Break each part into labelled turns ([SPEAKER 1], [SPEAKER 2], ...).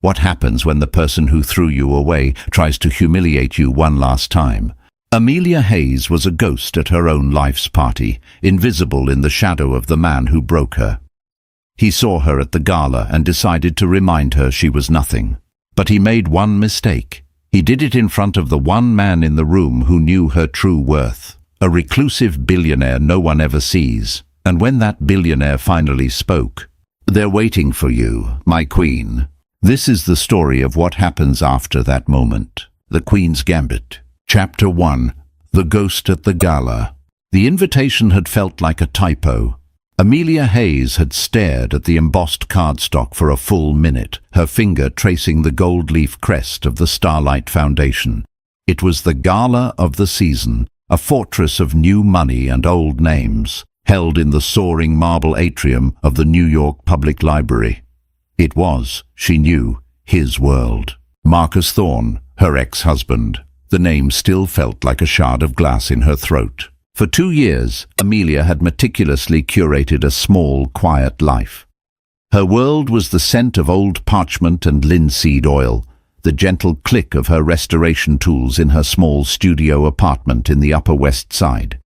[SPEAKER 1] What happens when the person who threw you away tries to humiliate you one last time? Amelia Hayes was a ghost at her own life's party, invisible in the shadow of the man who broke her. He saw her at the gala and decided to remind her she was nothing. But he made one mistake. He did it in front of the one man in the room who knew her true worth. A reclusive billionaire no one ever sees. And when that billionaire finally spoke, "They're waiting for you, my queen." This is the story of what happens after that moment. The Queen's Gambit. Chapter 1. The Ghost at the Gala. The invitation had felt like a typo. Amelia Hayes had stared at the embossed cardstock for a full minute, her finger tracing the gold leaf crest of the Starlight Foundation. It was the gala of the season, a fortress of new money and old names, held in the soaring marble atrium of the New York Public Library. It was, she knew, his world. Marcus Thorne, her ex-husband. The name still felt like a shard of glass in her throat. For 2 years, Amelia had meticulously curated a small, quiet life. Her world was the scent of old parchment and linseed oil, the gentle click of her restoration tools in her small studio apartment in the Upper West Side.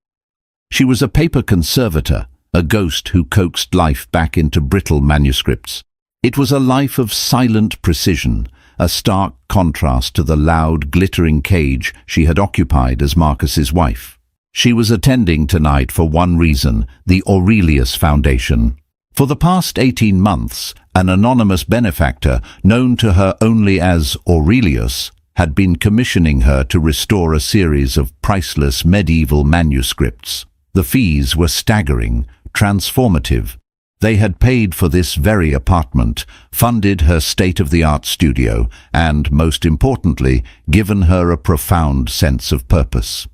[SPEAKER 1] She was a paper conservator, a ghost who coaxed life back into brittle manuscripts. It was a life of silent precision, a stark contrast to the loud, glittering cage she had occupied as Marcus's wife. She was attending tonight for one reason, the Aurelius Foundation. For the past 18 months, an anonymous benefactor, known to her only as Aurelius, had been commissioning her to restore a series of priceless medieval manuscripts. The fees were staggering, transformative. They had paid for this very apartment, funded her state-of-the-art studio, and, most importantly, given her a profound sense of purpose.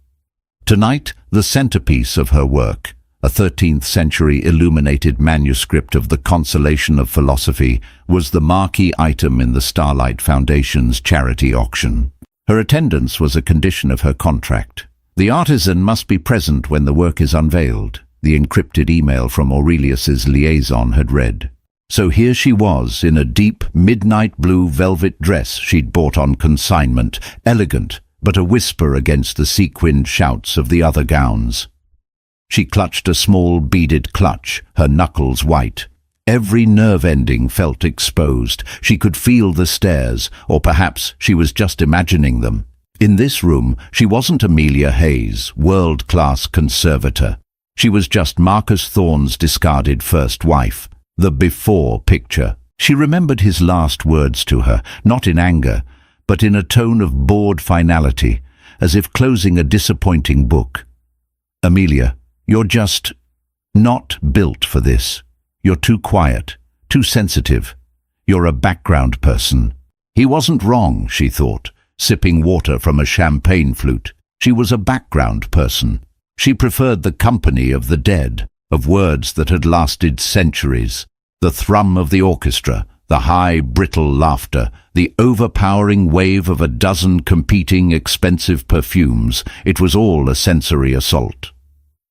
[SPEAKER 1] Tonight, the centerpiece of her work, a 13th-century illuminated manuscript of the Consolation of Philosophy, was the marquee item in the Starlight Foundation's charity auction. Her attendance was a condition of her contract. The artisan must be present when the work is unveiled, the encrypted email from Aurelius's liaison had read. So here she was, in a deep, midnight blue velvet dress she'd bought on consignment, elegant, but a whisper against the sequined shouts of the other gowns. She clutched a small beaded clutch, her knuckles white. Every nerve ending felt exposed. She could feel the stares, or perhaps she was just imagining them. In this room, she wasn't Amelia Hayes, world-class conservator. She was just Marcus Thorne's discarded first wife, the before picture. She remembered his last words to her, not in anger, but in a tone of bored finality, as if closing a disappointing book. "Amelia, you're just not built for this. You're too quiet, too sensitive. You're a background person." He wasn't wrong, she thought, sipping water from a champagne flute. She was a background person. She preferred the company of the dead, of words that had lasted centuries, the thrum of the orchestra, the high, brittle laughter, the overpowering wave of a dozen competing expensive perfumes. It was all a sensory assault.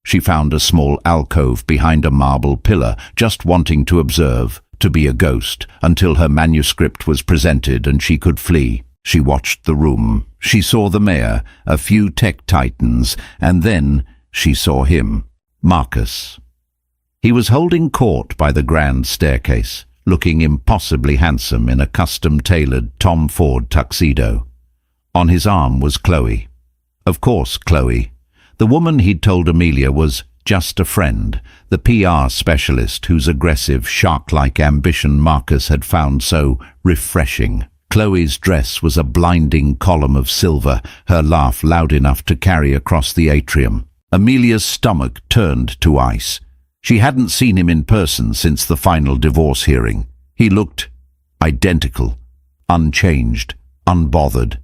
[SPEAKER 1] She found a small alcove behind a marble pillar, just wanting to observe, to be a ghost, until her manuscript was presented and she could flee. She watched the room. She saw the mayor, a few tech titans, and then she saw him, Marcus. He was holding court by the grand staircase, looking impossibly handsome in a custom-tailored Tom Ford tuxedo. On his arm was Chloe. Of course, Chloe. The woman he'd told Amelia was just a friend, the PR specialist whose aggressive, shark-like ambition Marcus had found so refreshing. Chloe's dress was a blinding column of silver, her laugh loud enough to carry across the atrium. Amelia's stomach turned to ice. She hadn't seen him in person since the final divorce hearing. He looked identical, unchanged, unbothered.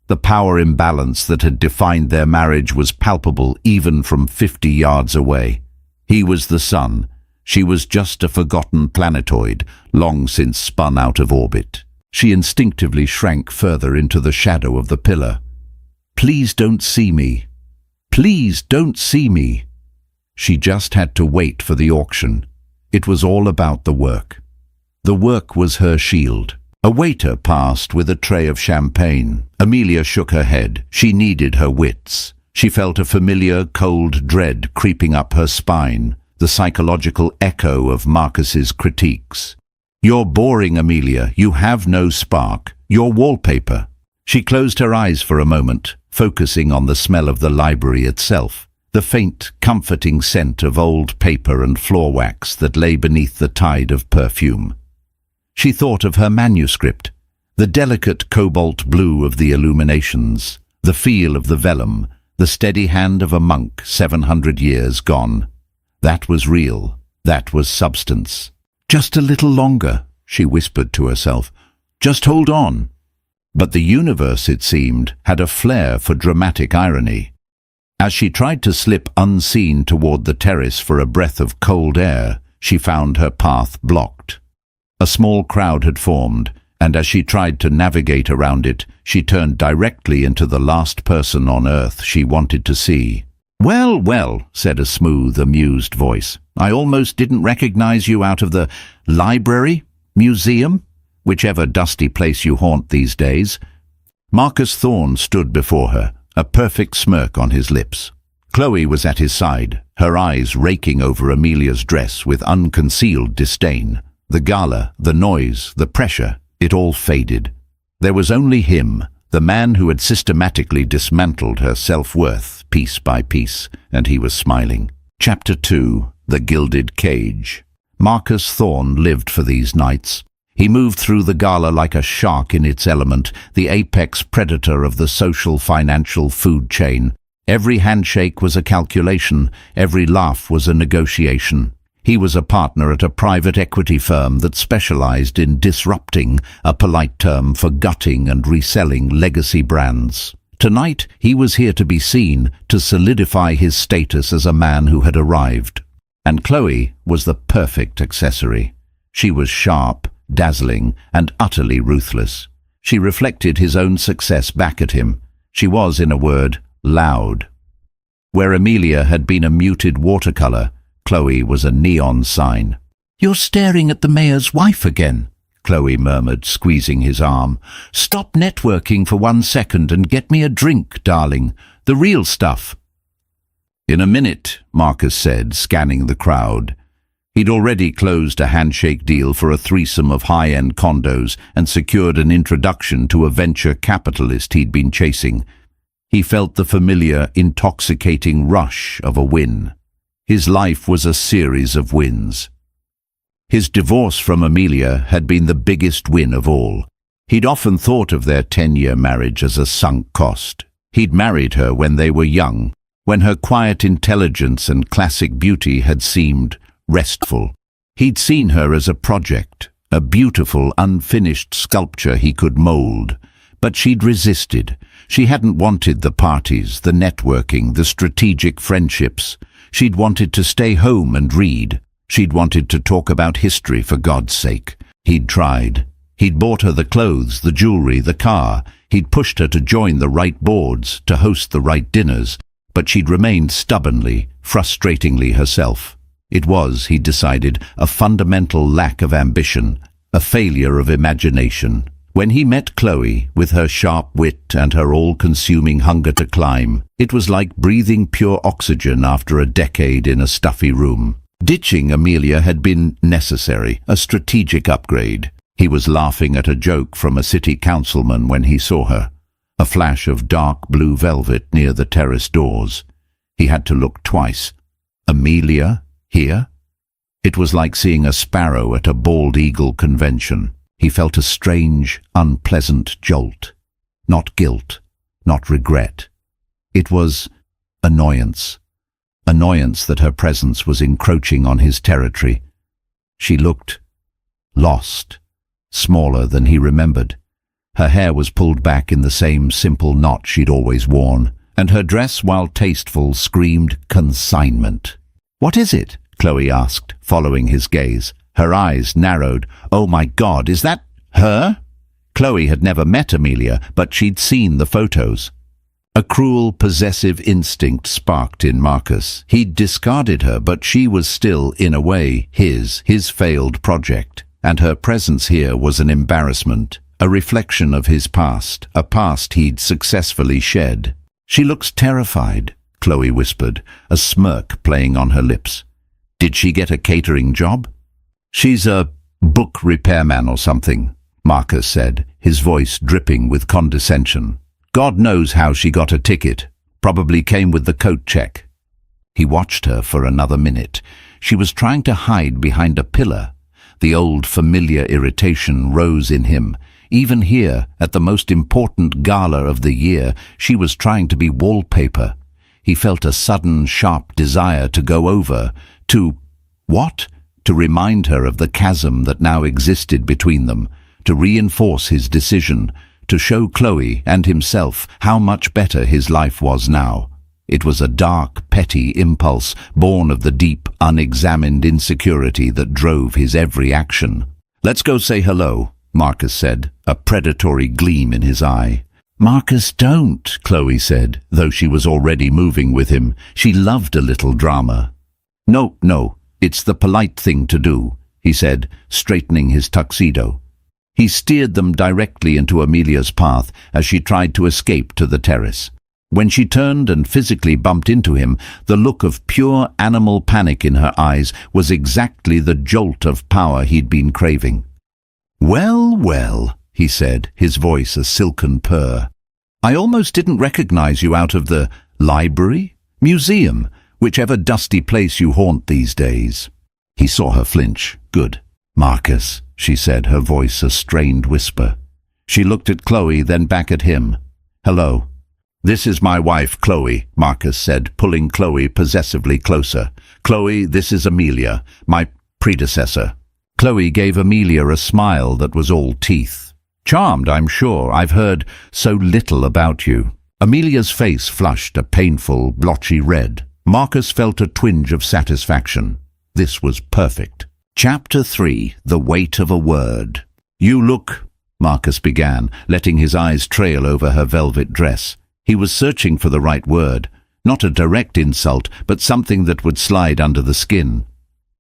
[SPEAKER 1] The power imbalance that had defined their marriage was palpable even from 50 yards away. He was the sun. She was just a forgotten planetoid, long since spun out of orbit. She instinctively shrank further into the shadow of the pillar. "Please don't see me. Please don't see me." She just had to wait for the auction. It was all about the work. The work was her shield. A waiter passed with a tray of champagne. Amelia shook her head. She needed her wits. She felt a familiar, cold dread creeping up her spine, the psychological echo of Marcus's critiques. "You're boring, Amelia. You have no spark. You're wallpaper." She closed her eyes for a moment, focusing on the smell of the library itself, the faint, comforting scent of old paper and floor wax that lay beneath the tide of perfume. She thought of her manuscript, the delicate cobalt blue of the illuminations, the feel of the vellum, the steady hand of a monk 700 years gone. That was real. That was substance. "Just a little longer," she whispered to herself. "Just hold on." But the universe, it seemed, had a flair for dramatic irony. As she tried to slip unseen toward the terrace for a breath of cold air, she found her path blocked. A small crowd had formed, and as she tried to navigate around it, she turned directly into the last person on earth she wanted to see. "Well, well," said a smooth, amused voice. "I almost didn't recognize you out of the library, museum, whichever dusty place you haunt these days." Marcus Thorne stood before her, a perfect smirk on his lips. Chloe was at his side, her eyes raking over Amelia's dress with unconcealed disdain. The gala, the noise, the pressure, it all faded. There was only him, the man who had systematically dismantled her self-worth piece by piece, and he was smiling. Chapter 2. The Gilded Cage. Marcus Thorne lived for these nights. He moved through the gala like a shark in its element, the apex predator of the social, financial food chain. Every handshake was a calculation, every laugh was a negotiation. He was a partner at a private equity firm that specialized in disrupting, a polite term for gutting and reselling legacy brands. Tonight, he was here to be seen, to solidify his status as a man who had arrived. And Chloe was the perfect accessory. She was sharp, dazzling, and utterly ruthless. She reflected his own success back at him. She was, in a word, loud. Where Amelia had been a muted watercolor, Chloe was a neon sign. "You're staring at the mayor's wife again," Chloe murmured, squeezing his arm. "Stop networking for 1 second and get me a drink, darling. The real stuff." "In a minute," Marcus said, scanning the crowd. He'd already closed a handshake deal for a threesome of high-end condos and secured an introduction to a venture capitalist he'd been chasing. He felt the familiar, intoxicating rush of a win. His life was a series of wins. His divorce from Amelia had been the biggest win of all. He'd often thought of their 10-year marriage as a sunk cost. He'd married her when they were young, when her quiet intelligence and classic beauty had seemed restful. He'd seen her as a project, a beautiful, unfinished sculpture he could mold. But she'd resisted. She hadn't wanted the parties, the networking, the strategic friendships. She'd wanted to stay home and read. She'd wanted to talk about history, for God's sake. He'd tried. He'd bought her the clothes, the jewelry, the car. He'd pushed her to join the right boards, to host the right dinners. But she'd remained stubbornly, frustratingly herself. It was, he decided, a fundamental lack of ambition, a failure of imagination. When he met Chloe, with her sharp wit and her all-consuming hunger to climb, it was like breathing pure oxygen after a decade in a stuffy room. Ditching Amelia had been necessary, a strategic upgrade. He was laughing at a joke from a city councilman when he saw her, a flash of dark blue velvet near the terrace doors. He had to look twice. Amelia? Here? It was like seeing a sparrow at a bald eagle convention. He felt a strange, unpleasant jolt. Not guilt, not regret. It was annoyance. Annoyance that her presence was encroaching on his territory. She looked lost, smaller than he remembered. Her hair was pulled back in the same simple knot she'd always worn, and her dress, while tasteful, screamed consignment. "What is it?" Chloe asked, following his gaze. Her eyes narrowed. "Oh my God, is that her?" Chloe had never met Amelia, but she'd seen the photos. A cruel, possessive instinct sparked in Marcus. He'd discarded her, but she was still, in a way, his failed project. and her presence here was an embarrassment, a reflection of his past, a past he'd successfully shed. "She looks terrified," Chloe whispered, a smirk playing on her lips. "Did she get a catering job?" "She's a book repairman or something," Marcus said, his voice dripping with condescension. "God knows how she got a ticket. Probably came with the coat check." He watched her for another minute. She was trying to hide behind a pillar. The old familiar irritation rose in him. Even here, at the most important gala of the year, she was trying to be wallpaper. He felt a sudden, sharp desire to go over, to... what? To remind her of the chasm that now existed between them, to reinforce his decision, to show Chloe and himself how much better his life was now. It was a dark, petty impulse, born of the deep, unexamined insecurity that drove his every action. "Let's go say hello," Marcus said, a predatory gleam in his eye. "Marcus, don't," Chloe said, though she was already moving with him. She loved a little drama. No, it's the polite thing to do," he said, straightening his tuxedo. He steered them directly into Amelia's path as she tried to escape to the terrace. When she turned and physically bumped into him, the look of pure animal panic in her eyes was exactly the jolt of power he'd been craving. Well, he said, his voice a silken purr. "I almost didn't recognize you out of the library, museum, whichever dusty place you haunt these days." He saw her flinch. "Good. Marcus," she said, her voice a strained whisper. She looked at Chloe, then back at him. "Hello." "This is my wife, Chloe," Marcus said, pulling Chloe possessively closer. "Chloe, this is Amelia, my predecessor." Chloe gave Amelia a smile that was all teeth. "Charmed, I'm sure. I've heard so little about you." Amelia's face flushed a painful, blotchy red. Marcus felt a twinge of satisfaction. This was perfect. Chapter 3. The Weight of a Word. "You look," Marcus began, letting his eyes trail over her velvet dress. He was searching for the right word, not a direct insult, but something that would slide under the skin.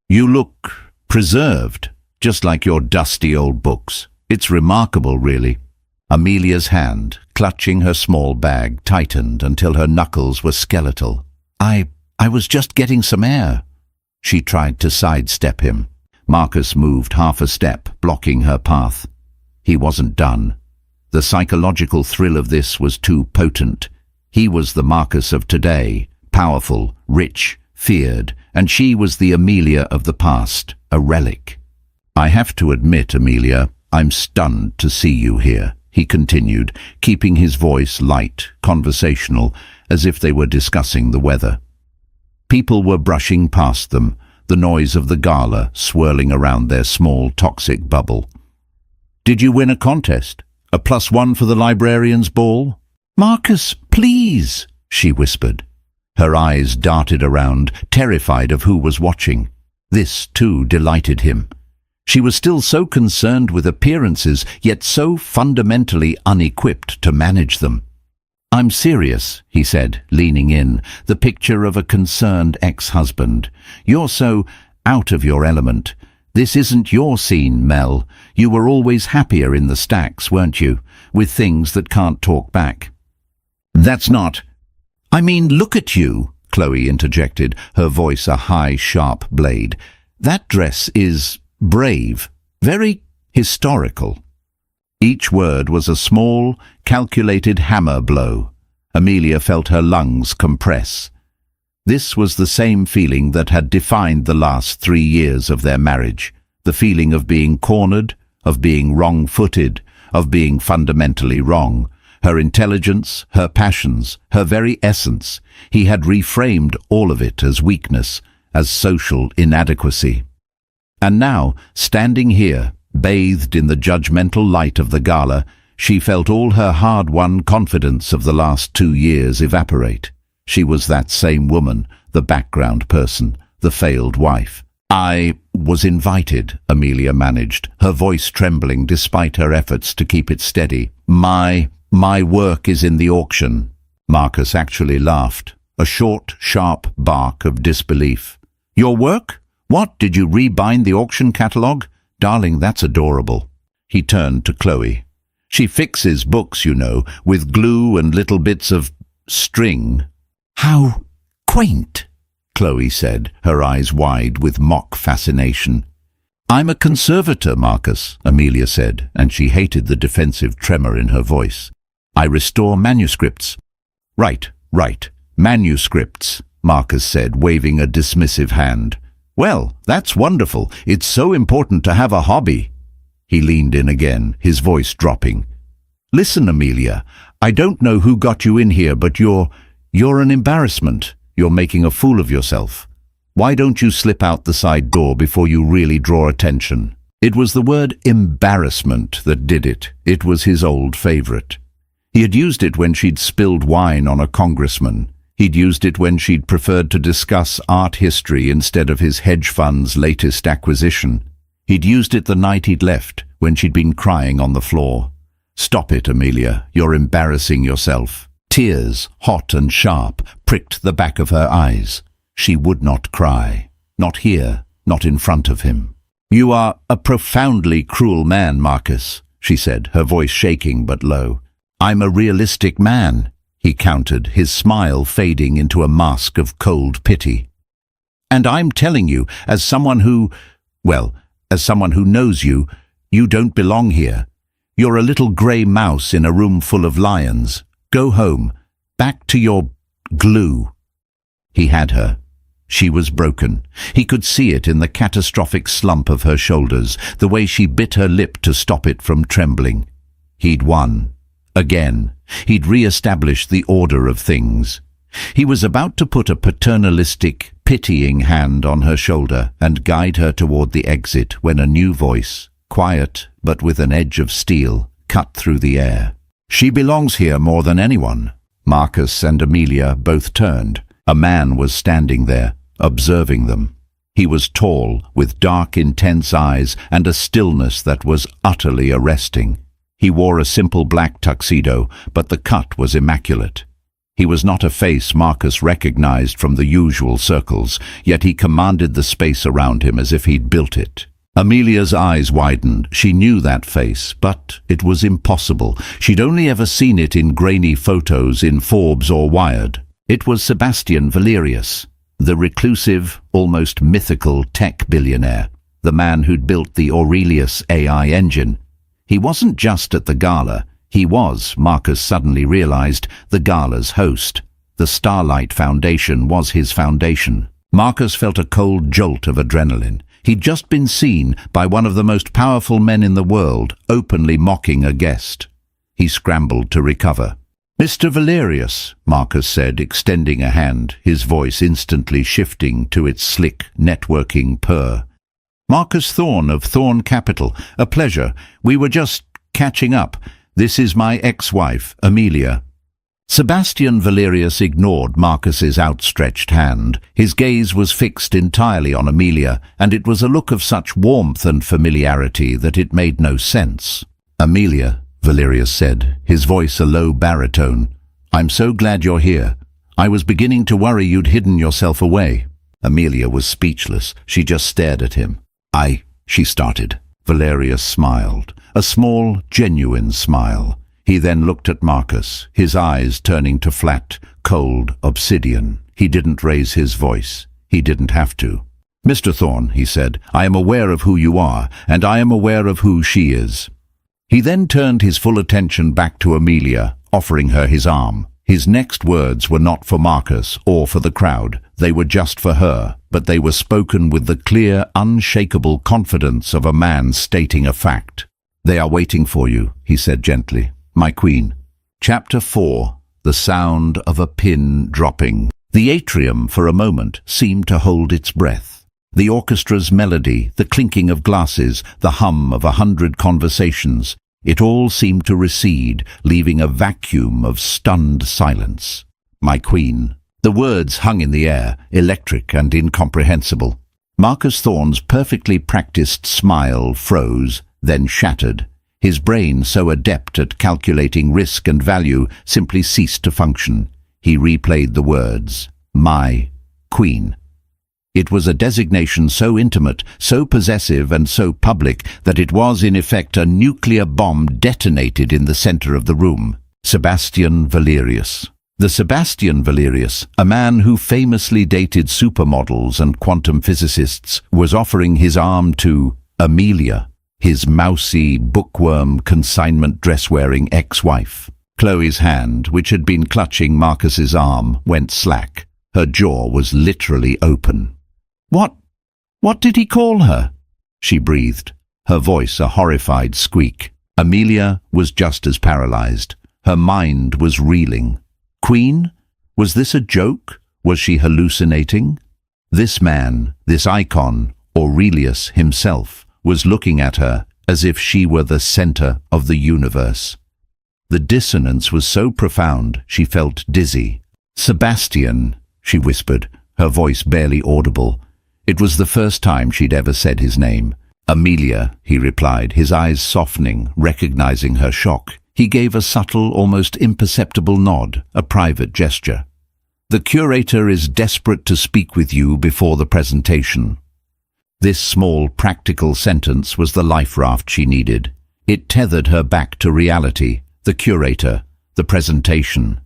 [SPEAKER 1] "You look preserved, just like your dusty old books. It's remarkable, really." Amelia's hand, clutching her small bag, tightened until her knuckles were skeletal. I was just getting some air." She tried to sidestep him. Marcus moved half a step, blocking her path. He wasn't done. The psychological thrill of this was too potent. He was the Marcus of today, powerful, rich, feared, and she was the Amelia of the past, a relic. "I have to admit, Amelia, I'm stunned to see you here," he continued, keeping his voice light, conversational, as if they were discussing the weather. People were brushing past them, the noise of the gala swirling around their small, toxic bubble. "Did you win a contest? A +1 for the librarian's ball?" "Marcus, please," she whispered. Her eyes darted around, terrified of who was watching. This, too, delighted him. She was still so concerned with appearances, yet so fundamentally unequipped to manage them. "I'm serious," he said, leaning in, the picture of a concerned ex-husband. "You're so out of your element. This isn't your scene, Mel. You were always happier in the stacks, weren't you, with things that can't talk back." "That's not—" "I mean, look at you," Chloe interjected, her voice a high, sharp blade. "That dress is brave, very historical." Each word was a small, calculated hammer blow. Amelia felt her lungs compress. This was the same feeling that had defined the last 3 years of their marriage, the feeling of being cornered, of being wrong-footed, of being fundamentally wrong. Her intelligence, her passions, her very essence. He had reframed all of it as weakness, as social inadequacy. And now, standing here, bathed in the judgmental light of the gala, she felt all her hard-won confidence of the last 2 years evaporate. She was that same woman, the background person, the failed wife. "I was invited," Amelia managed, her voice trembling despite her efforts to keep it steady. My work is in the auction." Marcus actually laughed, a short, sharp bark of disbelief. "Your work? What, did you rebind the auction catalogue? Darling, that's adorable. He turned to Chloe. She fixes books, you know, with glue and little bits of string. How quaint, Chloe said, her eyes wide with mock fascination. I'm a conservator, Marcus, Amelia said, and she hated the defensive tremor in her voice. I restore manuscripts. Right, manuscripts, Marcus said, waving a dismissive hand. Well, that's wonderful. It's so important to have a hobby. He leaned in again, his voice dropping. Listen, Amelia, I don't know who got you in here, but you're an embarrassment. You're making a fool of yourself. Why don't you slip out the side door before you really draw attention? It was the word embarrassment that did it. It was his old favorite. He had used it when she'd spilled wine on a congressman. He'd used it when she'd preferred to discuss art history instead of his hedge fund's latest acquisition. He'd used it the night he'd left, when she'd been crying on the floor. Stop it, Amelia. You're embarrassing yourself. Tears, hot and sharp, pricked the back of her eyes. She would not cry. Not here, not in front of him. You are a profoundly cruel man, Marcus, she said, her voice shaking but low. I'm a realistic man, he countered, his smile fading into a mask of cold pity. And I'm telling you, as someone who knows you, you don't belong here. You're a little grey mouse in a room full of lions. Go home. Back to your glue. He had her. She was broken. He could see it in the catastrophic slump of her shoulders, the way she bit her lip to stop it from trembling. He'd won. Again. He'd re-established the order of things. He was about to put a paternalistic, pitying hand on her shoulder and guide her toward the exit when a new voice, quiet but with an edge of steel, cut through the air. She belongs here more than anyone. Marcus and Amelia both turned. A man was standing there, observing them. He was tall, with dark, intense eyes and a stillness that was utterly arresting. He wore a simple black tuxedo, but the cut was immaculate. He was not a face Marcus recognized from the usual circles, yet he commanded the space around him as if he'd built it. Amelia's eyes widened. She knew that face, but it was impossible. She'd only ever seen it in grainy photos in Forbes or Wired. It was Sebastian Valerius, the reclusive, almost mythical tech billionaire, the man who'd built the Aurelius AI engine. He wasn't just at the gala. He was, Marcus suddenly realized, the gala's host. The Starlight Foundation was his foundation. Marcus felt a cold jolt of adrenaline. He'd just been seen by one of the most powerful men in the world, openly mocking a guest. He scrambled to recover. Mr. Valerius, Marcus said, extending a hand, his voice instantly shifting to its slick, networking purr. Marcus Thorne of Thorne Capital. A pleasure. We were just catching up. This is my ex-wife, Amelia. Sebastian Valerius ignored Marcus's outstretched hand. His gaze was fixed entirely on Amelia, and it was a look of such warmth and familiarity that it made no sense. Amelia, Valerius said, his voice a low baritone. I'm so glad you're here. I was beginning to worry you'd hidden yourself away. Amelia was speechless. She just stared at him. She started. Valerius smiled. A small, genuine smile. He then looked at Marcus, his eyes turning to flat, cold obsidian. He didn't raise his voice. He didn't have to. Mr. Thorne, he said, I am aware of who you are, and I am aware of who she is. He then turned his full attention back to Amelia, offering her his arm. His next words were not for Marcus or for the crowd. They were just for her, but they were spoken with the clear, unshakable confidence of a man stating a fact. They are waiting for you, he said gently. My queen. Chapter 4. The sound of a pin dropping. The atrium, for a moment, seemed to hold its breath. The orchestra's melody, the clinking of glasses, the hum of 100 conversations, it all seemed to recede, leaving a vacuum of stunned silence. My queen. The words hung in the air, electric and incomprehensible. Marcus Thorne's perfectly practiced smile froze, then shattered. His brain, so adept at calculating risk and value, simply ceased to function. He replayed the words, my queen. It was a designation so intimate, so possessive and so public that it was in effect a nuclear bomb detonated in the center of the room. Sebastian Valerius. The Sebastian Valerius, a man who famously dated supermodels and quantum physicists, was offering his arm to Amelia, his mousy, bookworm, consignment dress-wearing ex-wife. Chloe's hand, which had been clutching Marcus's arm, went slack. Her jaw was literally open. What did he call her? She breathed, her voice a horrified squeak. Amelia was just as paralyzed. Her mind was reeling. Queen? Was this a joke? Was she hallucinating? This man, this icon, Aurelius himself, was looking at her as if she were the center of the universe. The dissonance was so profound she felt dizzy. "Sebastian," she whispered, her voice barely audible. It was the first time she'd ever said his name. "Amelia," he replied, his eyes softening, recognizing her shock. He gave a subtle, almost imperceptible nod, a private gesture. "The curator is desperate to speak with you before the presentation." This small, practical sentence was the life raft she needed. It tethered her back to reality, the curator, the presentation.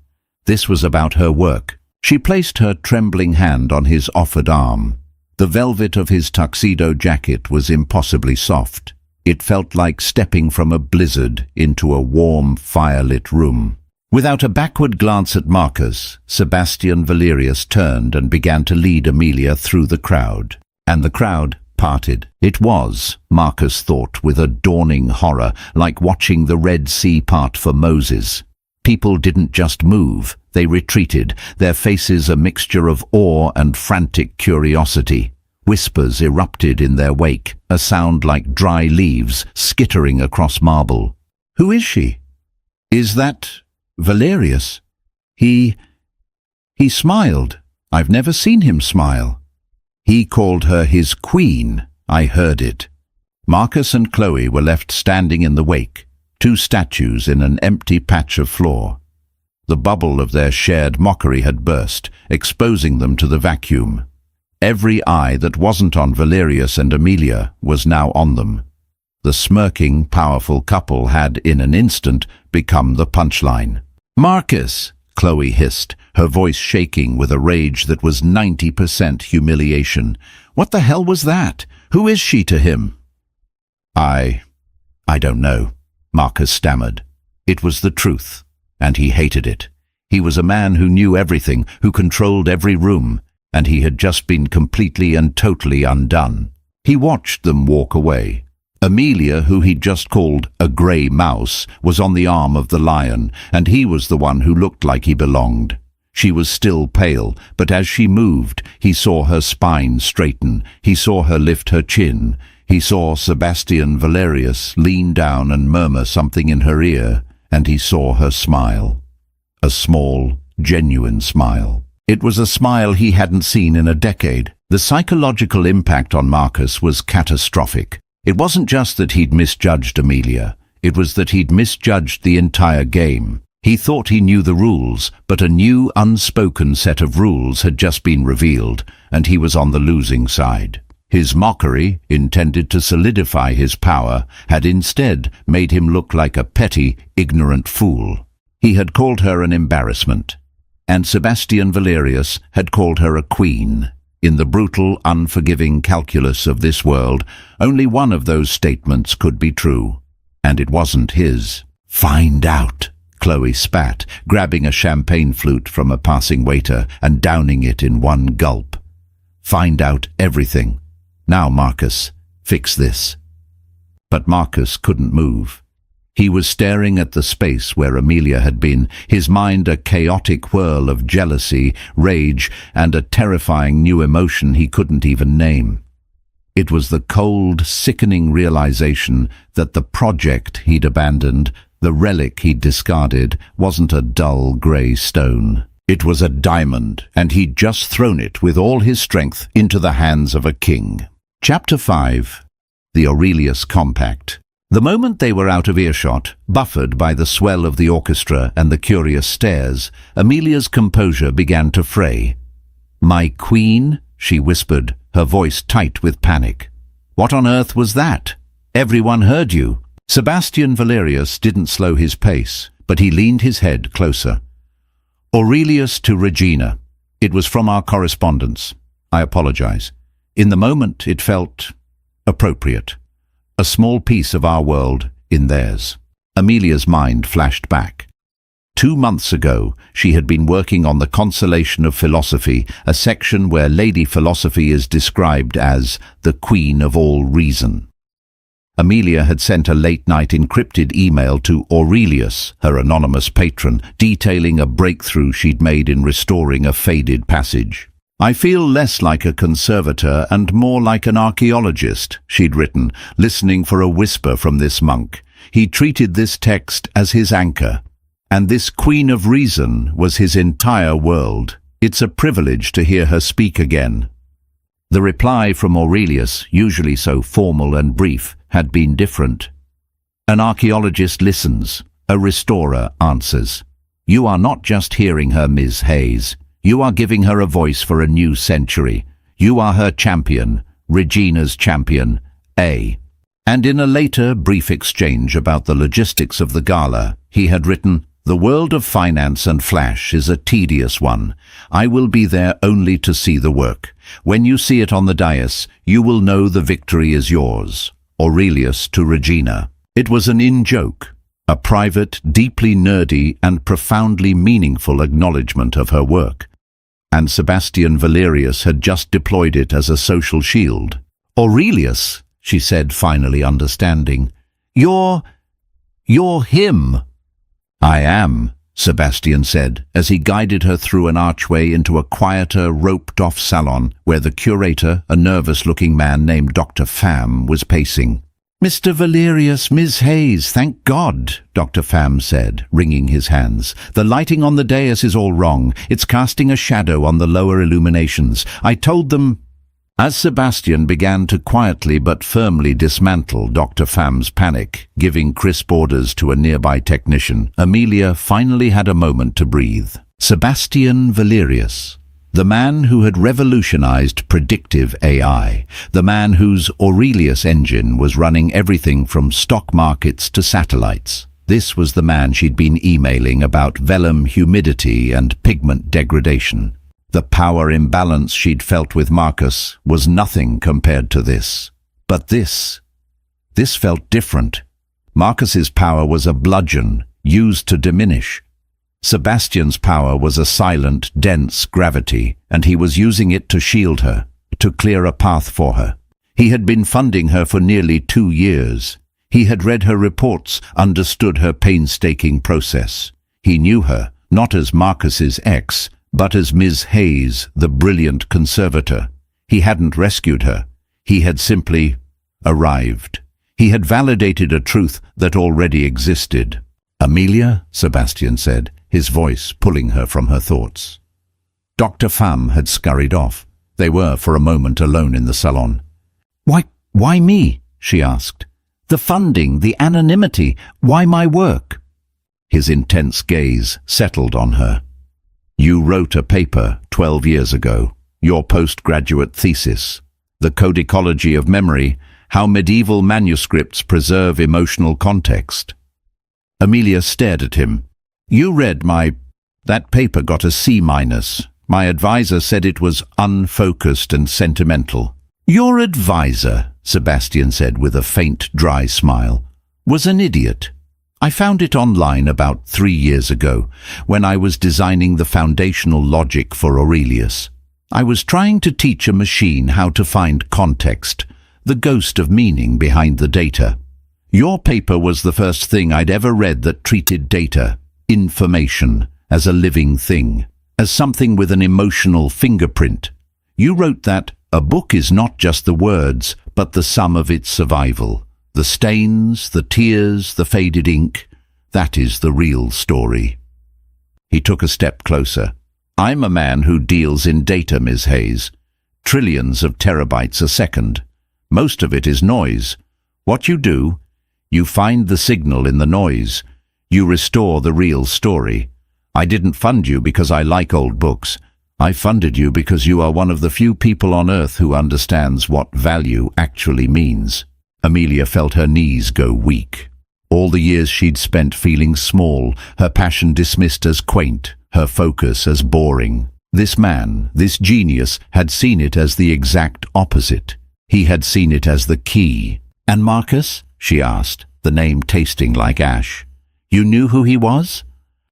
[SPEAKER 1] This was about her work. She placed her trembling hand on his offered arm. The velvet of his tuxedo jacket was impossibly soft. It felt like stepping from a blizzard into a warm, firelit room. Without a backward glance at Marcus, Sebastian Valerius turned and began to lead Amelia through the crowd. And the crowd parted. It was, Marcus thought with a dawning horror, like watching the Red Sea part for Moses. People didn't just move, they retreated, their faces a mixture of awe and frantic curiosity. Whispers erupted in their wake, a sound like dry leaves skittering across marble. "Who is she? Is that Valerius? He smiled. I've never seen him smile. He called her his queen. I heard it." Marcus and Chloe were left standing in the wake, two statues in an empty patch of floor. The bubble of their shared mockery had burst, exposing them to the vacuum. Every eye that wasn't on Valerius and Amelia was now on them. The smirking, powerful couple had, in an instant, become the punchline. "Marcus!" Chloe hissed, her voice shaking with a rage that was 90% humiliation. "What the hell was that? Who is she to him?" I don't know," Marcus stammered. It was the truth, and he hated it. He was a man who knew everything, who controlled every room, and he had just been completely and totally undone. He watched them walk away. Amelia, who he'd just called a grey mouse, was on the arm of the lion, and he was the one who looked like he belonged. She was still pale, but as she moved, he saw her spine straighten, he saw her lift her chin, he saw Sebastian Valerius lean down and murmur something in her ear, and he saw her smile. A small, genuine smile. It was a smile he hadn't seen in a decade. The psychological impact on Marcus was catastrophic. It wasn't just that he'd misjudged Amelia. It was that he'd misjudged the entire game. He thought he knew the rules, but a new, unspoken set of rules had just been revealed, and he was on the losing side. His mockery, intended to solidify his power, had instead made him look like a petty, ignorant fool. He had called her an embarrassment, and Sebastian Valerius had called her a queen. In the brutal, unforgiving calculus of this world, only one of those statements could be true, and it wasn't his. "Find out," Chloe spat, grabbing a champagne flute from a passing waiter and downing it in one gulp. "Find out everything. Now, Marcus, fix this." But Marcus couldn't move. He was staring at the space where Amelia had been, his mind a chaotic whirl of jealousy, rage, and a terrifying new emotion he couldn't even name. It was the cold, sickening realization that the project he'd abandoned, the relic he'd discarded, wasn't a dull grey stone. It was a diamond, and he'd just thrown it with all his strength into the hands of a king. Chapter 5. The Aurelius Compact. The moment they were out of earshot, buffered by the swell of the orchestra and the curious stares, Amelia's composure began to fray. "My queen?" she whispered, her voice tight with panic. "What on earth was that? Everyone heard you." Sebastian Valerius didn't slow his pace, but he leaned his head closer. "Aurelius to Regina. It was from our correspondence. I apologize. In the moment, it felt appropriate. A small piece of our world in theirs." Amelia's mind flashed back. 2 months ago, she had been working on the Consolation of Philosophy, a section where Lady Philosophy is described as the Queen of all Reason. Amelia had sent a late-night encrypted email to Aurelius, her anonymous patron, detailing a breakthrough she'd made in restoring a faded passage. "I feel less like a conservator and more like an archaeologist," she'd written, listening for a whisper from this monk. He treated this text as his anchor, and this Queen of Reason was his entire world. It's a privilege to hear her speak again. The reply from Aurelius, usually so formal and brief, had been different. An archaeologist listens, a restorer answers. You are not just hearing her, Ms. Hayes. You are giving her a voice for a new century. You are her champion, Regina's champion, A. And in a later, brief exchange about the logistics of the gala, he had written, "The world of finance and flash is a tedious one. I will be there only to see the work. When you see it on the dais, you will know the victory is yours. Aurelius to Regina." It was an in-joke, a private, deeply nerdy and profoundly meaningful acknowledgement of her work. And Sebastian Valerius had just deployed it as a social shield. "Aurelius," she said, finally understanding. You're him." "I am," Sebastian said, as he guided her through an archway into a quieter, roped-off salon where the curator, a nervous-looking man named Dr. Pham, was pacing. "Mr. Valerius, Ms. Hayes, thank God," Dr. Pham said, wringing his hands. "The lighting on the dais is all wrong. It's casting a shadow on the lower illuminations. I told them—" As Sebastian began to quietly but firmly dismantle Dr. Pham's panic, giving crisp orders to a nearby technician, Amelia finally had a moment to breathe. Sebastian Valerius, the man who had revolutionized predictive AI, the man whose Aurelius engine was running everything from stock markets to satellites. This was the man she'd been emailing about vellum humidity and pigment degradation. The power imbalance she'd felt with Marcus was nothing compared to this. But this felt different. Marcus's power was a bludgeon, used to diminish. Sebastian's power was a silent, dense gravity, and he was using it to shield her, to clear a path for her. He had been funding her for nearly 2 years. He had read her reports, understood her painstaking process. He knew her, not as Marcus's ex, but as Ms. Hayes, the brilliant conservator. He hadn't rescued her. He had simply arrived. He had validated a truth that already existed. "Amelia," Sebastian said, his voice pulling her from her thoughts. Dr. Pham had scurried off. They were, for a moment, alone in the salon. Why me?" she asked. "The funding, the anonymity, why my work?" His intense gaze settled on her. "You wrote a paper 12 years ago, your postgraduate thesis, The Codicology of Memory, How Medieval Manuscripts Preserve Emotional Context." Amelia stared at him. "You read that paper got a C-. My advisor said it was unfocused and sentimental." "Your advisor," Sebastian said with a faint, dry smile, "was an idiot. I found it online about 3 years ago, when I was designing the foundational logic for Aurelius. I was trying to teach a machine how to find context, the ghost of meaning behind the data. Your paper was the first thing I'd ever read that treated data, information, as a living thing, as something with an emotional fingerprint. You wrote that a book is not just the words, but the sum of its survival. The stains, the tears, the faded ink, that is the real story." He took a step closer. "I'm a man who deals in data, Ms. Hayes. Trillions of terabytes a second. Most of it is noise. What you do, you find the signal in the noise. You restore the real story. I didn't fund you because I like old books. I funded you because you are one of the few people on earth who understands what value actually means. Amelia felt her knees go weak. All the years she'd spent feeling small, her passion dismissed as quaint, her focus as boring. This man, this genius, had seen it as the exact opposite. He had seen it as the key. "And Marcus?" she asked, the name tasting like ash. "You knew who he was?"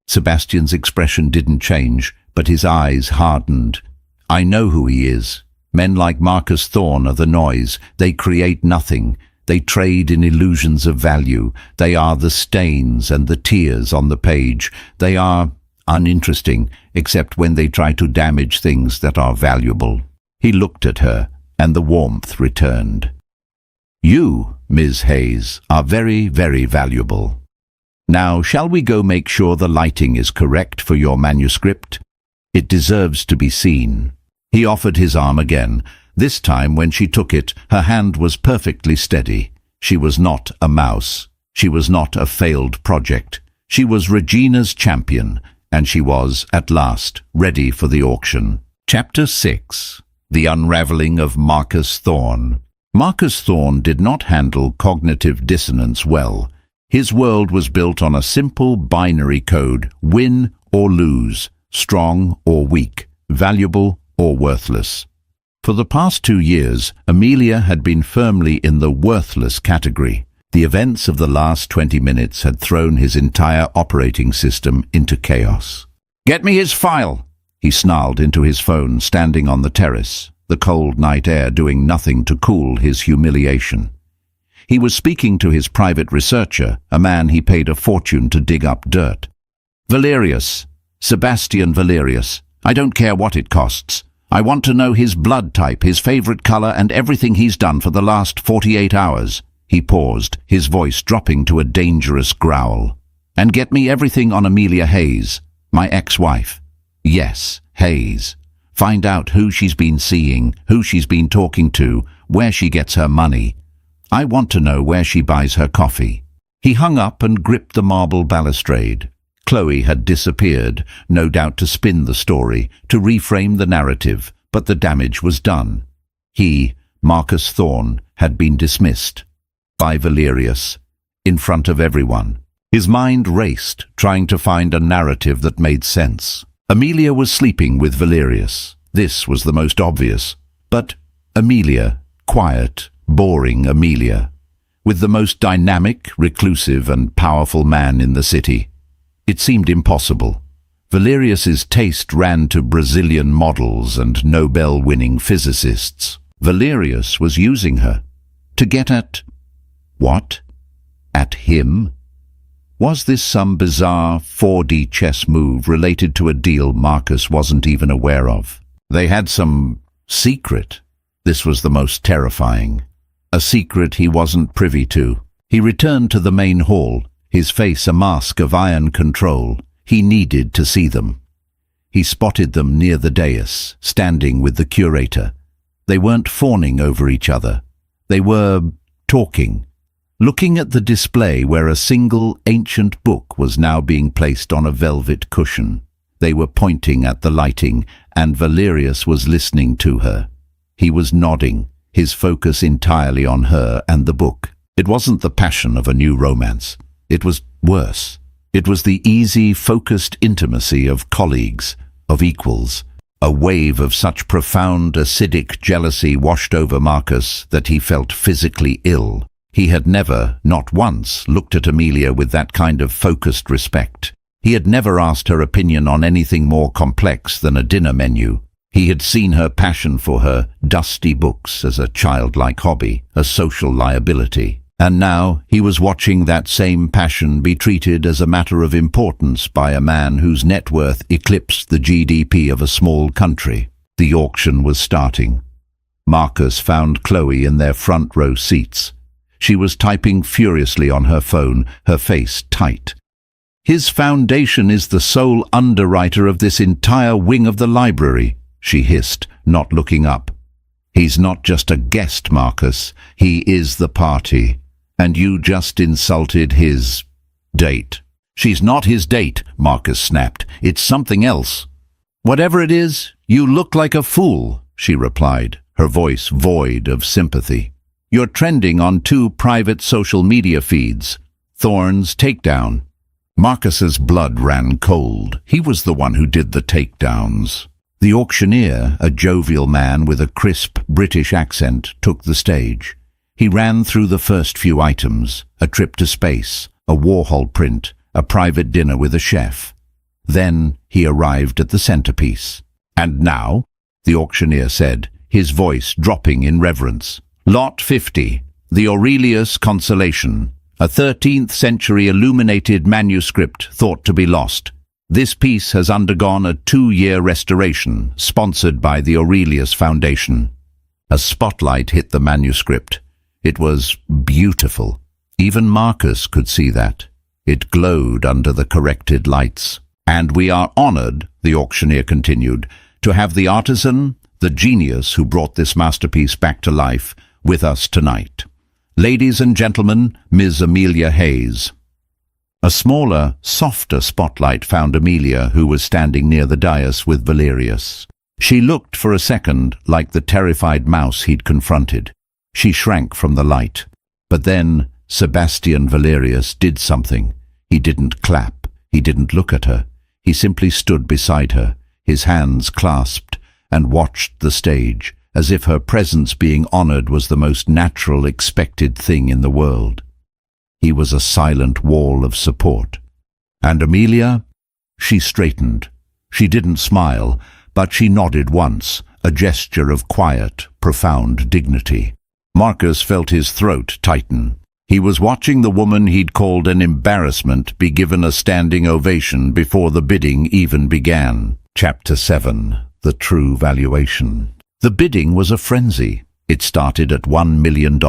[SPEAKER 1] Sebastian's expression didn't change, but his eyes hardened. "I know who he is. Men like Marcus Thorne are the noise. They create nothing. They trade in illusions of value. They are the stains and the tears on the page. They are uninteresting, except when they try to damage things that are valuable." He looked at her, and the warmth returned. "You, Ms. Hayes, are very, very valuable. Now, shall we go make sure the lighting is correct for your manuscript? It deserves to be seen." He offered his arm again. This time, when she took it, her hand was perfectly steady. She was not a mouse. She was not a failed project. She was Regina's champion, and she was, at last, ready for the auction. Chapter 6. The Unraveling of Marcus Thorne. Marcus Thorne did not handle cognitive dissonance well. His world was built on a simple binary code: win or lose, strong or weak, valuable or worthless. For the past 2 years, Amelia had been firmly in the worthless category. The events of the last 20 minutes had thrown his entire operating system into chaos. "Get me his file!" he snarled into his phone, standing on the terrace, the cold night air doing nothing to cool his humiliation. He was speaking to his private researcher, a man he paid a fortune to dig up dirt. "Valerius, Sebastian Valerius. I don't care what it costs. I want to know his blood type, his favorite color, and everything he's done for the last 48 hours. He paused, his voice dropping to a dangerous growl. "And get me everything on Amelia Hayes, my ex-wife. Yes, Hayes. Find out who she's been seeing, who she's been talking to, where she gets her money. I want to know where she buys her coffee." He hung up and gripped the marble balustrade. Chloe had disappeared, no doubt to spin the story, to reframe the narrative, but the damage was done. He, Marcus Thorne, had been dismissed by Valerius, in front of everyone. His mind raced, trying to find a narrative that made sense. Amelia was sleeping with Valerius. This was the most obvious. But Amelia, quiet, boring Amelia, with the most dynamic, reclusive and powerful man in the city. It seemed impossible. Valerius's taste ran to Brazilian models and Nobel-winning physicists. Valerius was using her to get at... what? At him? Was this some bizarre 4D chess move related to a deal Marcus wasn't even aware of? They had some secret. This was the most terrifying. A secret he wasn't privy to. He returned to the main hall, his face a mask of iron control. He needed to see them. He spotted them near the dais, standing with the curator. They weren't fawning over each other. They were talking, looking at the display where a single ancient book was now being placed on a velvet cushion. They were pointing at the lighting, and Valerius was listening to her. He was nodding, his focus entirely on her and the book. It wasn't the passion of a new romance. It was worse. It was the easy, focused intimacy of colleagues, of equals. A wave of such profound, acidic jealousy washed over Marcus that he felt physically ill. He had never, not once, looked at Amelia with that kind of focused respect. He had never asked her opinion on anything more complex than a dinner menu. He had seen her passion for her dusty books as a childlike hobby, a social liability. And now he was watching that same passion be treated as a matter of importance by a man whose net worth eclipsed the GDP of a small country. The auction was starting. Marcus found Chloe in their front row seats. She was typing furiously on her phone, her face tight. "His foundation is the sole underwriter of this entire wing of the library," she hissed, not looking up. "He's not just a guest, Marcus. He is the party. And you just insulted his date." "She's not his date," Marcus snapped. "It's something else." "Whatever it is, you look like a fool," she replied, her voice void of sympathy. "You're trending on 2 private social media feeds. Thorne's takedown." Marcus's blood ran cold. He was the one who did the takedowns. The auctioneer, a jovial man with a crisp British accent, took the stage. He ran through the first few items: a trip to space, a Warhol print, a private dinner with a chef. Then he arrived at the centerpiece. "And now," the auctioneer said, his voice dropping in reverence, "Lot 50, the Aurelius Consolation, a 13th century illuminated manuscript thought to be lost. This piece has undergone a 2-year restoration, sponsored by the Aurelius Foundation." A spotlight hit the manuscript. It was beautiful. Even Marcus could see that. It glowed under the corrected lights. "And we are honored," the auctioneer continued, "to have the artisan, the genius who brought this masterpiece back to life, with us tonight. Ladies and gentlemen, Ms. Amelia Hayes." A smaller, softer spotlight found Amelia, who was standing near the dais with Valerius. She looked for a second like the terrified mouse he'd confronted. She shrank from the light. But then Sebastian Valerius did something. He didn't clap. He didn't look at her. He simply stood beside her, his hands clasped, and watched the stage, as if her presence being honored was the most natural, expected thing in the world. He was a silent wall of support. And Amelia? She straightened. She didn't smile, but she nodded once, a gesture of quiet, profound dignity. Marcus felt his throat tighten. He was watching the woman he'd called an embarrassment be given a standing ovation before the bidding even began. Chapter 7. The True Valuation. The bidding was a frenzy. It started at $1 million,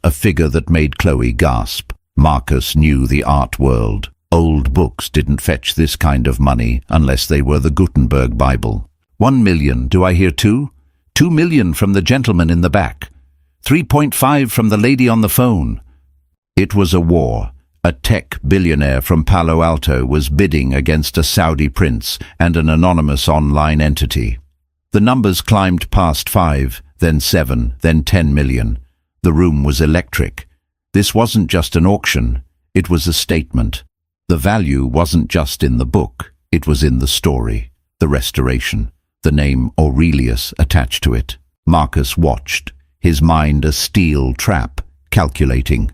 [SPEAKER 1] a figure that made Chloe gasp. Marcus knew the art world. Old books didn't fetch this kind of money unless they were the Gutenberg Bible. 1 million, do I hear 2? 2 million from the gentleman in the back. 3.5 from the lady on the phone. It was a war. A tech billionaire from Palo Alto was bidding against a Saudi prince and an anonymous online entity. The numbers climbed past 5, then 7, then 10 million. The room was electric. This wasn't just an auction, it was a statement. The value wasn't just in the book, it was in the story, the restoration, the name Aurelius attached to it. Marcus watched, his mind a steel trap, calculating.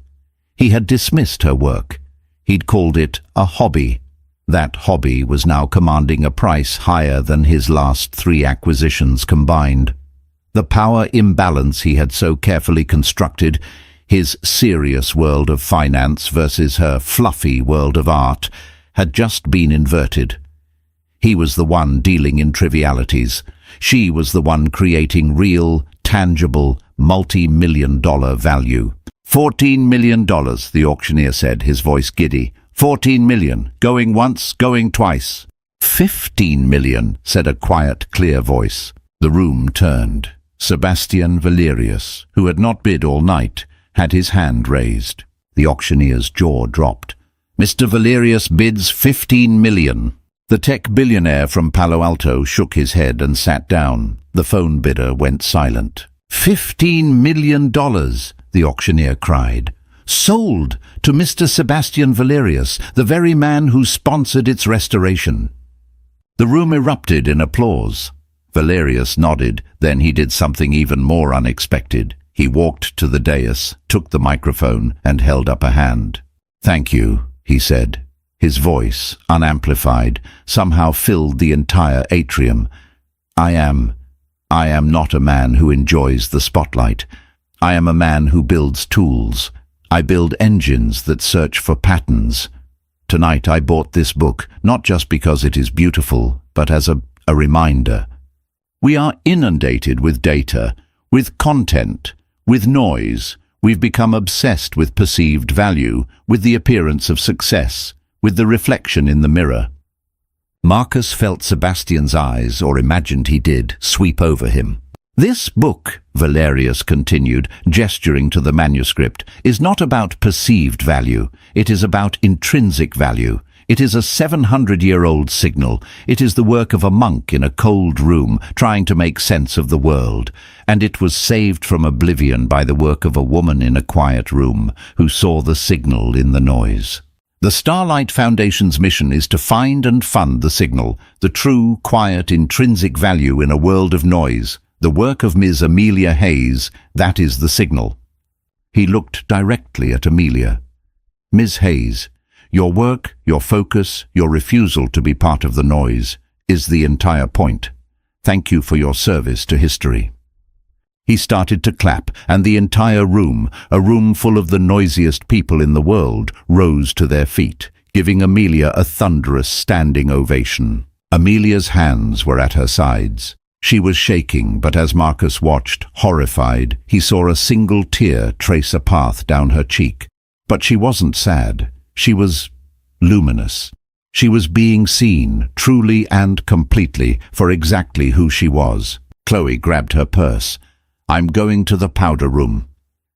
[SPEAKER 1] He had dismissed her work. He'd called it a hobby. That hobby was now commanding a price higher than his last 3 acquisitions combined. The power imbalance he had so carefully constructed, his serious world of finance versus her fluffy world of art, had just been inverted. He was the one dealing in trivialities. She was the one creating real, tangible, multi-million-dollar value. $14 million, the auctioneer said, his voice giddy. 14 million, going once, going twice. 15 million, said a quiet, clear voice. The room turned. Sebastian Valerius, who had not bid all night, had his hand raised. The auctioneer's jaw dropped. Mr. Valerius bids 15 million. The tech billionaire from Palo Alto shook his head and sat down. The phone bidder went silent. $15 million, the auctioneer cried. Sold to Mr. Sebastian Valerius, the very man who sponsored its restoration. The room erupted in applause. Valerius nodded, then he did something even more unexpected. He walked to the dais, took the microphone, and held up a hand. "Thank you," he said. His voice, unamplified, somehow filled the entire atrium. I am not a man who enjoys the spotlight. I am a man who builds tools. I build engines that search for patterns. Tonight I bought this book, not just because it is beautiful, but as a reminder. We are inundated with data, with content, with noise. We've become obsessed with perceived value, with the appearance of success, with the reflection in the mirror. Marcus felt Sebastian's eyes, or imagined he did, sweep over him. This book, Valerius continued, gesturing to the manuscript, is not about perceived value. It is about intrinsic value. It is a 700-year-old signal. It is the work of a monk in a cold room trying to make sense of the world, and it was saved from oblivion by the work of a woman in a quiet room who saw the signal in the noise. The Starlight Foundation's mission is to find and fund the signal, the true, quiet, intrinsic value in a world of noise. The work of Ms. Amelia Hayes, that is the signal. He looked directly at Amelia. Ms. Hayes, your work, your focus, your refusal to be part of the noise is the entire point. Thank you for your service to history. He started to clap, and the entire room, a room full of the noisiest people in the world, rose to their feet, giving Amelia a thunderous standing ovation. Amelia's hands were at her sides. She was shaking, but as Marcus watched, horrified, he saw a single tear trace a path down her cheek. But she wasn't sad. She was luminous. She was being seen, truly and completely, for exactly who she was. Chloe grabbed her purse. I'm going to the powder room.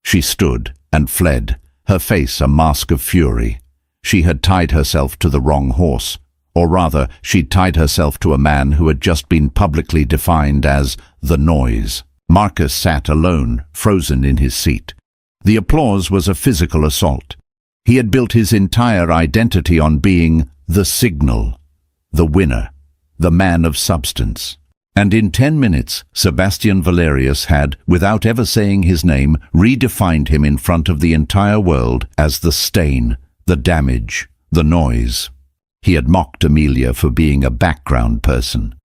[SPEAKER 1] She stood and fled, her face a mask of fury. She had tied herself to the wrong horse. Or rather, she'd tied herself to a man who had just been publicly defined as the noise. Marcus sat alone, frozen in his seat. The applause was a physical assault. He had built his entire identity on being the signal, the winner, the man of substance. And in 10 minutes, Sebastian Valerius had, without ever saying his name, redefined him in front of the entire world as the stain, the damage, the noise. He had mocked Amelia for being a background person.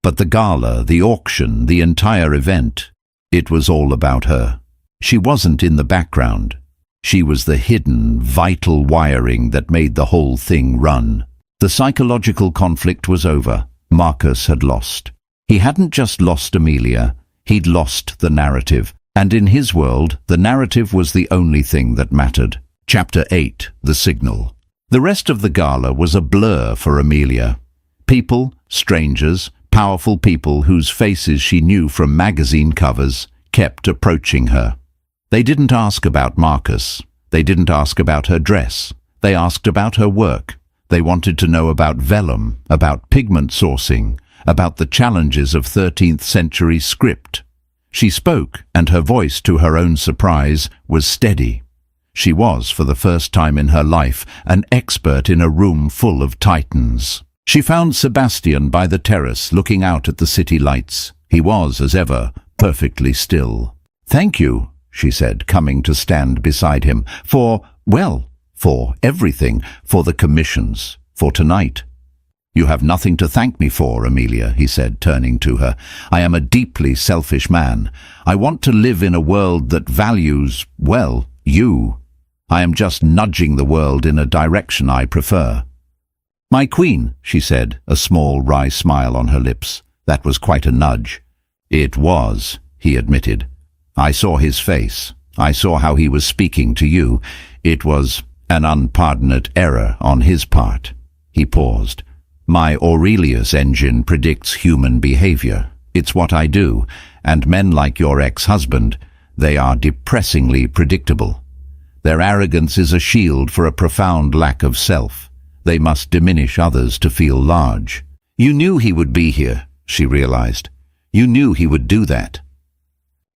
[SPEAKER 1] But the gala, the auction, the entire event, it was all about her. She wasn't in the background. She was the hidden, vital wiring that made the whole thing run. The psychological conflict was over. Marcus had lost. He hadn't just lost Amelia, he'd lost the narrative. And in his world, the narrative was the only thing that mattered. Chapter 8, The Signal. The rest of the gala was a blur for Amelia. People, strangers, powerful people whose faces she knew from magazine covers, kept approaching her. They didn't ask about Marcus. They didn't ask about her dress. They asked about her work. They wanted to know about vellum, about pigment sourcing, about the challenges of 13th century script. She spoke, and her voice, to her own surprise, was steady. She was, for the first time in her life, an expert in a room full of titans. She found Sebastian by the terrace, looking out at the city lights. He was, as ever, perfectly still. "Thank you," she said, coming to stand beside him, for everything, for the commissions, for tonight. "You have nothing to thank me for, Amelia," he said, turning to her. "I am a deeply selfish man. I want to live in a world that values, well, you. I am just nudging the world in a direction I prefer." "My queen," she said, a small wry smile on her lips. That was quite a nudge. "It was," he admitted. "I saw his face. I saw how he was speaking to you. It was an unpardoned error on his part." He paused. "My Aurelius engine predicts human behavior. It's what I do, and men like your ex-husband, they are depressingly predictable. Their arrogance is a shield for a profound lack of self. They must diminish others to feel large." "You knew he would be here," she realized. "You knew he would do that."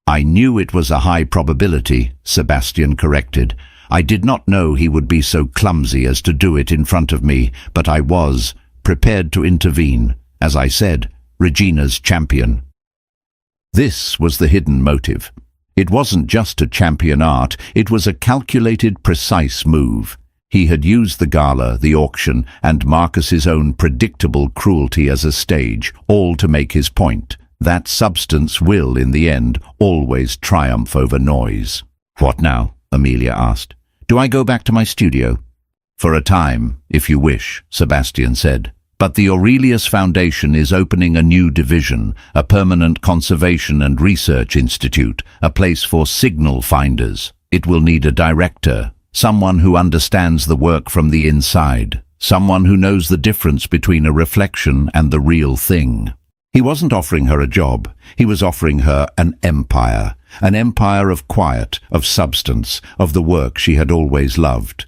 [SPEAKER 1] "I knew it was a high probability," Sebastian corrected. "I did not know he would be so clumsy as to do it in front of me, but I was prepared to intervene, as I said, Regina's champion." This was the hidden motive. It wasn't just to champion art, it was a calculated, precise move. He had used the gala, the auction, and Marcus's own predictable cruelty as a stage, all to make his point. That substance will, in the end, always triumph over noise. "What now?" Amelia asked. "Do I go back to my studio?" "For a time, if you wish," Sebastian said. "But the Aurelius Foundation is opening a new division, a permanent conservation and research institute, a place for signal finders. It will need a director, someone who understands the work from the inside, someone who knows the difference between a reflection and the real thing." He wasn't offering her a job. He was offering her an empire of quiet, of substance, of the work she had always loved.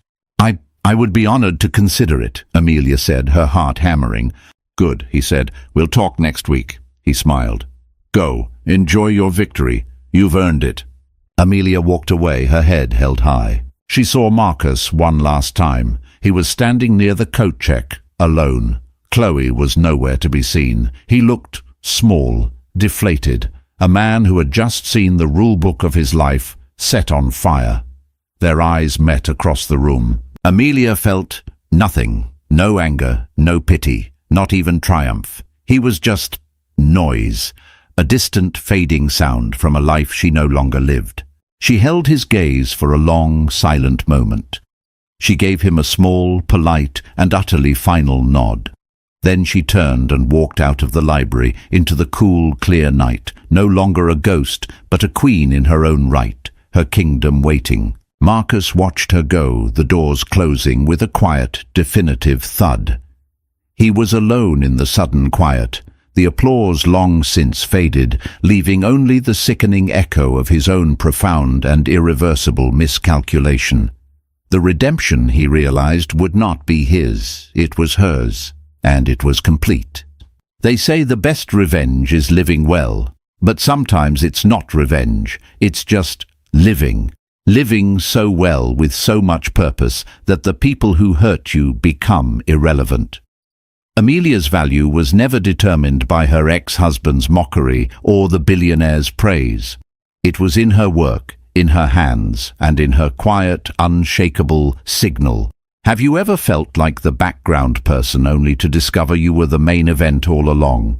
[SPEAKER 1] "I would be honored to consider it," Amelia said, her heart hammering. "Good," he said. "We'll talk next week." He smiled. "Go, enjoy your victory. You've earned it." Amelia walked away, her head held high. She saw Marcus one last time. He was standing near the coat check, alone. Chloe was nowhere to be seen. He looked small, deflated, a man who had just seen the rule-book of his life set on fire. Their eyes met across the room. Amelia felt nothing, no anger, no pity, not even triumph. He was just noise, a distant, fading sound from a life she no longer lived. She held his gaze for a long, silent moment. She gave him a small, polite, and utterly final nod. Then she turned and walked out of the library into the cool, clear night, no longer a ghost, but a queen in her own right, her kingdom waiting. Marcus watched her go, the doors closing with a quiet, definitive thud. He was alone in the sudden quiet, the applause long since faded, leaving only the sickening echo of his own profound and irreversible miscalculation. The redemption, he realized, would not be his, it was hers, and it was complete. They say the best revenge is living well, but sometimes it's not revenge, it's just living. Living so well with so much purpose that the people who hurt you become irrelevant. Amelia's value was never determined by her ex-husband's mockery or the billionaire's praise. It was in her work, in her hands, and in her quiet, unshakable signal. Have you ever felt like the background person only to discover you were the main event all along?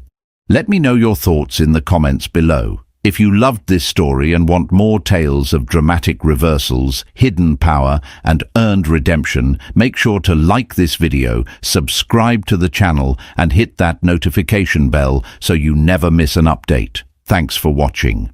[SPEAKER 1] Let me know your thoughts in the comments below. If you loved this story and want more tales of dramatic reversals, hidden power, and earned redemption, make sure to like this video, subscribe to the channel, and hit that notification bell so you never miss an update. Thanks for watching.